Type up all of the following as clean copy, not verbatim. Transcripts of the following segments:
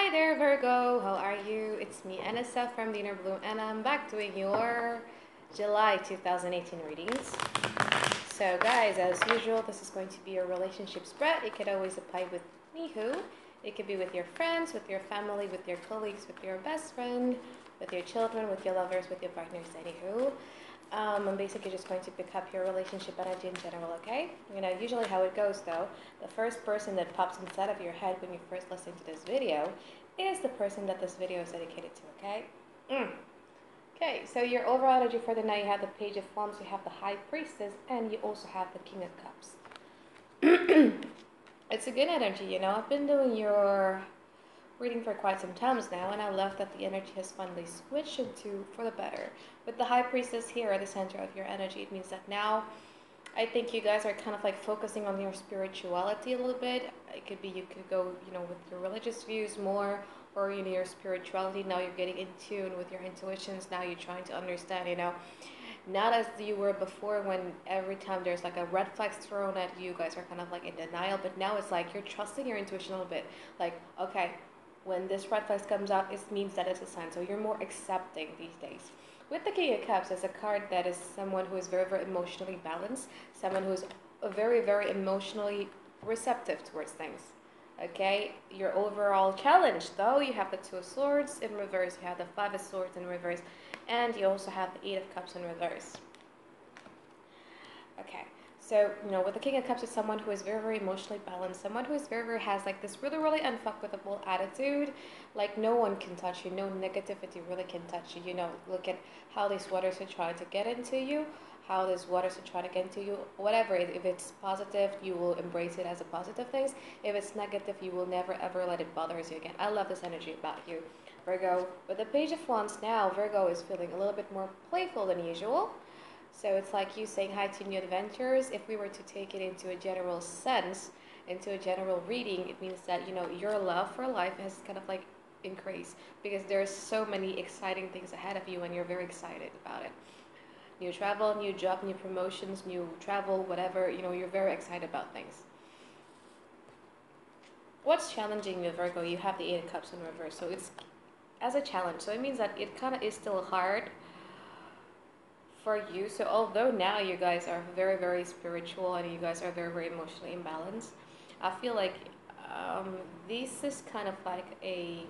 Hi there, Virgo. How are you? It's me, Anissa from the Inner Bloom, and I'm back doing your July 2018 readings. So, guys, as usual, this is going to be a relationship spread. It could always apply with me, who. It could be with your friends, with your family, with your colleagues, with your best friend, with your children, with your lovers, with your partners, anywho. I'm basically just going to pick up your relationship energy in general, okay? Usually how it goes though, the first person that pops inside of your head when you first listen to this video is the person that this video is dedicated to, okay? Okay, so your overall energy for the night, you have the Page of Wands, you have the High Priestess, and you also have the King of Cups. It's a good energy, I've been doing your reading for quite some times now, and I love that the energy has finally switched into for the better. With the High Priestess here at the center of your energy, it means that now I think you guys are kind of like focusing on your spirituality a little bit. It could be you could go, with your religious views more, or your spirituality. Now you're getting in tune with your intuitions. Now you're trying to understand, not as you were before when every time there's like a red flag thrown at you, guys are kind of like in denial. But now it's like you're trusting your intuition a little bit. Like, okay, when this red flag comes out, it means that it's a sign. So you're more accepting these days. With the King of Cups, as a card that is someone who is very, very emotionally balanced, someone who is very, very emotionally receptive towards things. Okay, your overall challenge, though, you have the Two of Swords in reverse, you have the Five of Swords in reverse, and you also have the Eight of Cups in reverse. Okay. So, with the King of Cups is someone who is very, very emotionally balanced, someone who is very, very has like this really, really unfuckwittable attitude. Like no one can touch you, no negativity really can touch you. Look at how these waters are trying to get into you, how these waters are trying to get into you. Whatever, if it's positive, you will embrace it as a positive thing. If it's negative, you will never ever let it bother you again. I love this energy about you, Virgo. With the Page of Wands now, Virgo is feeling a little bit more playful than usual. So it's like you saying hi to new adventures. If we were to take it into a general sense, into a general reading, it means that, your love for life has kind of like increased because there's so many exciting things ahead of you and you're very excited about it. New travel, new job, new promotions, new travel, whatever, you're very excited about things. What's challenging you, Virgo? You have the Eight of Cups in reverse. So it's as a challenge. So it means that it kind of is still hard for you. So although now you guys are very, very spiritual and you guys are very, very emotionally imbalanced, I feel like this is kind of like a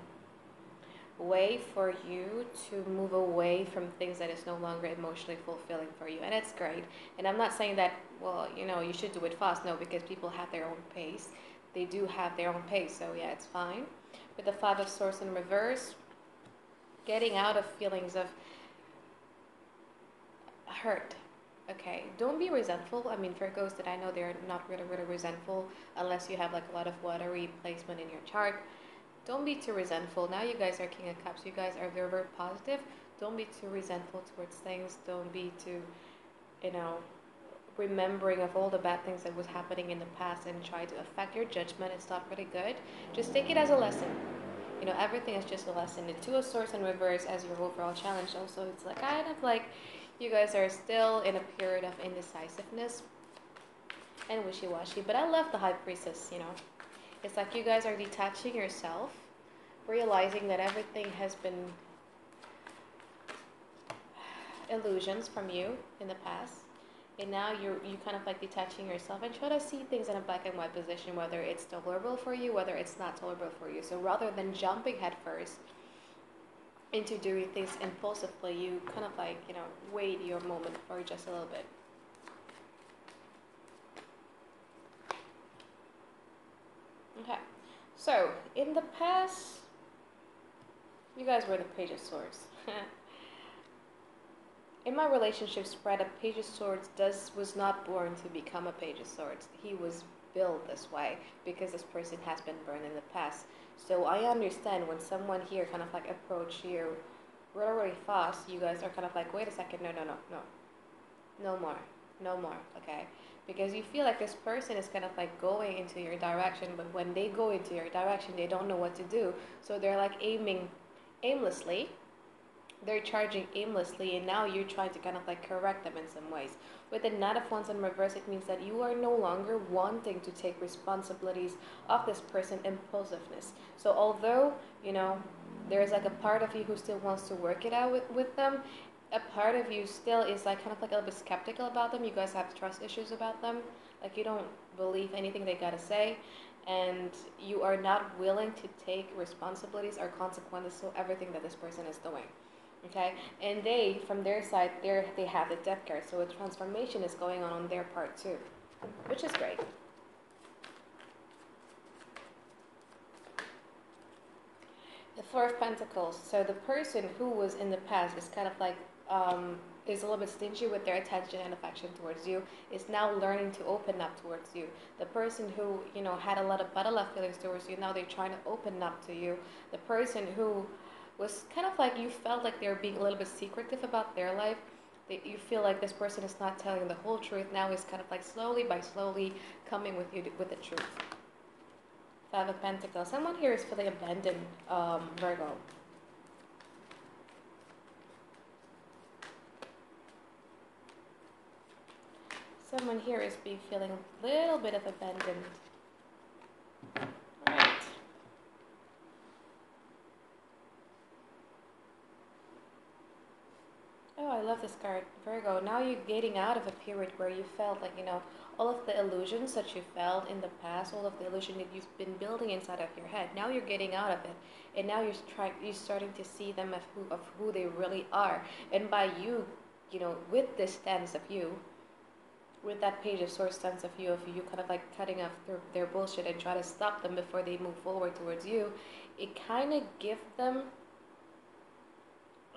way for you to move away from things that is no longer emotionally fulfilling for you, and it's great. And I'm not saying that, well, you should do it fast. No, because people have their own pace. They do have their own pace, so yeah, it's fine. With the Five of Swords in reverse, getting out of feelings of hurt. Okay, don't be resentful. I mean, Virgos that I know, they're not really, really resentful unless you have like a lot of watery placement in your chart. Don't be too resentful. Now you guys are King of Cups. You guys are very, very positive. Don't be too resentful towards things. Don't be too, remembering of all the bad things that was happening in the past and try to affect your judgment. It's not really good. Just take it as a lesson. Everything is just a lesson. The Two of Swords in reverse as your overall challenge also, it's like kind of like you guys are still in a period of indecisiveness and wishy-washy. But I love the High Priestess, It's like you guys are detaching yourself, realizing that everything has been illusions from you in the past. And now you kind of like detaching yourself and try to see things in a black and white position, whether it's tolerable for you, whether it's not tolerable for you. So rather than jumping headfirst into doing things impulsively, you kind of like, wait your moment for just a little bit. Okay, so in the past, you guys were the Page of Swords. In my relationship spread, a Page of Swords was not born to become a Page of Swords. He was built this way because this person has been burned in the past. So I understand when someone here kind of like approach you really, really fast, you guys are kind of like, wait a second, no. No more, okay? Because you feel like this person is kind of like going into your direction, but when they go into your direction, they don't know what to do. So they're like aiming aimlessly they're charging aimlessly, and now you're trying to kind of like correct them in some ways. With the Knight of Wands in reverse, it means that you are no longer wanting to take responsibilities of this person, impulsiveness. So although, you know, there's like a part of you who still wants to work it out with them, a part of you still is like kind of like a little bit skeptical about them. You guys have trust issues about them. Like you don't believe anything they gotta say, and you are not willing to take responsibilities or consequences to everything that this person is doing. Okay, and they, from their side, they have the Death card, so a transformation is going on their part too, which is great. The Four of Pentacles. So the person who was in the past is kind of like is a little bit stingy with their attention and affection towards you, is now learning to open up towards you. The person who, you know, had a lot of bottled up feelings towards you, now they're trying to open up to you. The person who was kind of like, you felt like they were being a little bit secretive about their life. You feel like this person is not telling the whole truth. Now is kind of like slowly by slowly coming with you with the truth. Five of Pentacles. Someone here is feeling abandoned, Virgo. Someone here is feeling a little bit of abandoned. Alright. Oh, I love this card. Virgo, now you're getting out of a period where you felt like, you know, all of the illusions that you felt in the past, all of the illusion that you've been building inside of your head. Now you're getting out of it. And now you're starting to see them of who they really are. And by you, you know, with this stance of you, with that Page of Swords stance of you kind of like cutting off their bullshit and try to stop them before they move forward towards you, it kind of gives them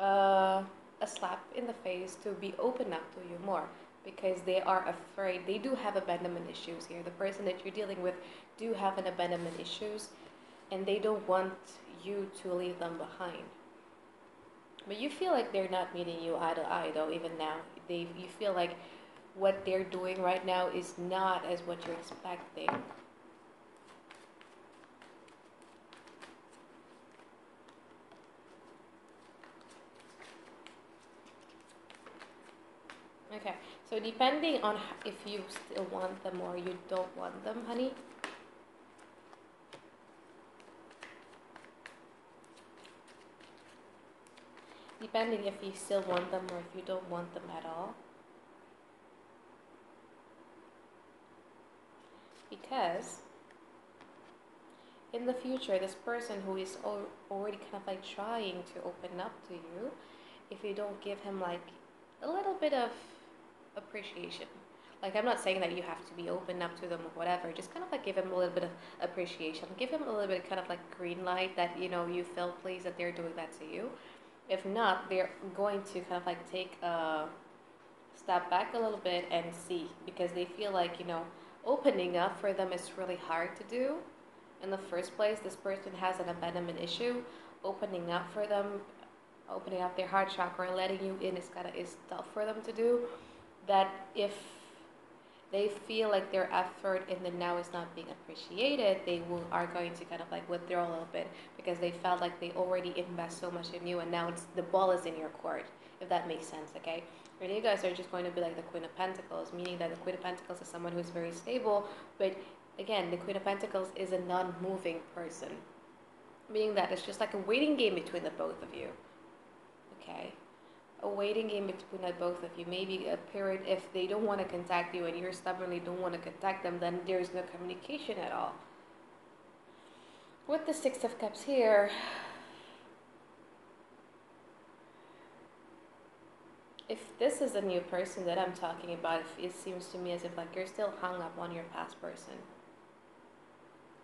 a slap in the face to be open up to you more, because they are afraid. They do have abandonment issues here. The person that you're dealing with do have an abandonment issues, and they don't want you to leave them behind. But you feel like they're not meeting you eye to eye though, even now. You feel like what they're doing right now is not as what you're expecting. Okay, so depending on if you still want them or you don't want them, honey, depending if you still want them or if you don't want them at all, because in the future, this person who is already kind of like trying to open up to you, if you don't give him like a little bit of appreciation, like I'm not saying that you have to be open up to them or whatever, just kind of like give him a little bit of appreciation, give him a little bit of kind of like green light that, you know, you feel pleased that they're doing that to you. If not, they're going to kind of like take a step back a little bit and see, because they feel like, you know, opening up for them is really hard to do. In the first place, this person has an abandonment issue. Opening up for them, opening up their heart chakra, letting you in is tough for them to do. That if they feel like their effort in the now is not being appreciated, they are going to kind of like withdraw a little bit, because they felt like they already invest so much in you, and now the ball is in your court, if that makes sense, okay? And you guys are just going to be like the Queen of Pentacles, meaning that the Queen of Pentacles is someone who is very stable, but again, the Queen of Pentacles is a non-moving person, meaning that it's just like a waiting game between the both of you, okay? A waiting game between the both of you. Maybe a period, if they don't want to contact you and you stubbornly don't want to contact them, then there's no communication at all. With the Six of Cups here, if this is a new person that I'm talking about, it seems to me as if like you're still hung up on your past person.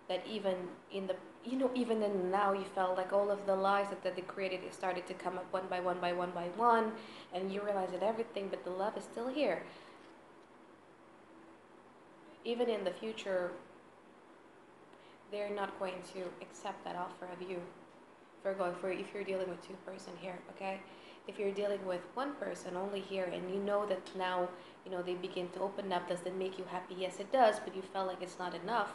That even in the, you know, even in now you felt like all of the lies that they created, it started to come up one by one by one by one, and you realize that everything but the love is still here. Even in the future, they're not going to accept that offer of you. If you're dealing with two person here, okay? If you're dealing with one person only here, and you know that now, you know, they begin to open up, does that make you happy? Yes, it does, but you felt like it's not enough.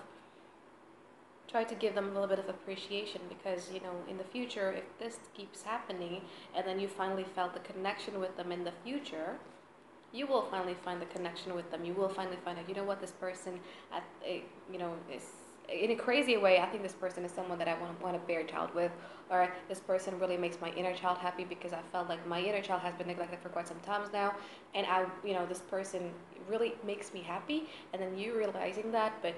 Try to give them a little bit of appreciation, because in the future, if this keeps happening and then you finally felt the connection with them in the future, you will finally find the connection with them. You will finally find out, what, this person, is in a crazy way. I think this person is someone that I want to bear a child with, or this person really makes my inner child happy, because I felt like my inner child has been neglected for quite some times now, and this person really makes me happy. And then you realizing that, but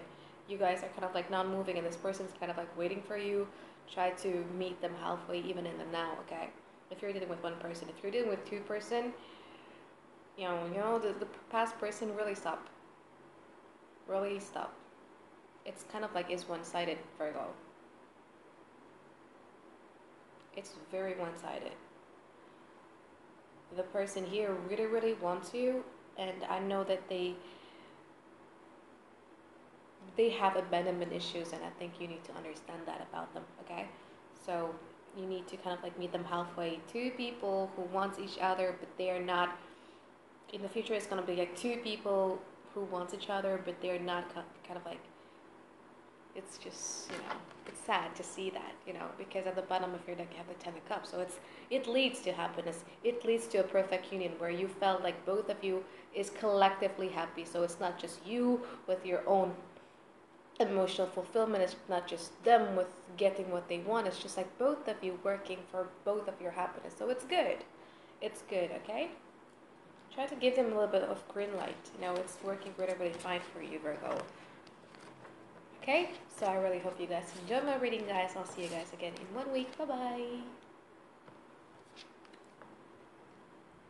you guys are kind of like not moving, and this person's kind of like waiting for you. Try to meet them halfway, even in the now. Okay, if you're dealing with one person, if you're dealing with two-person, the past person, really stop. It's kind of like is one-sided, Virgo. It's very one-sided. The person here really, really wants you, and I know that they have abandonment issues, and I think you need to understand that about them. Okay, so you need to kind of like meet them halfway. Two people who want each other, but they are not. In the future, it's going to be like two people who want each other, but they're not kind of like, it's just, it's sad to see that, because at the bottom of your deck you have the Ten of Cups. So it leads to happiness. It leads to a perfect union where you felt like both of you is collectively happy. So it's not just you with your own emotional fulfillment. It's not just them with getting what they want. It's just like both of you working for both of your happiness. So it's good. It's good, okay? Try to give them a little bit of green light. It's working really, really fine for you, Virgo. Okay, so I really hope you guys enjoy my reading, guys. I'll see you guys again in 1 week. Bye-bye.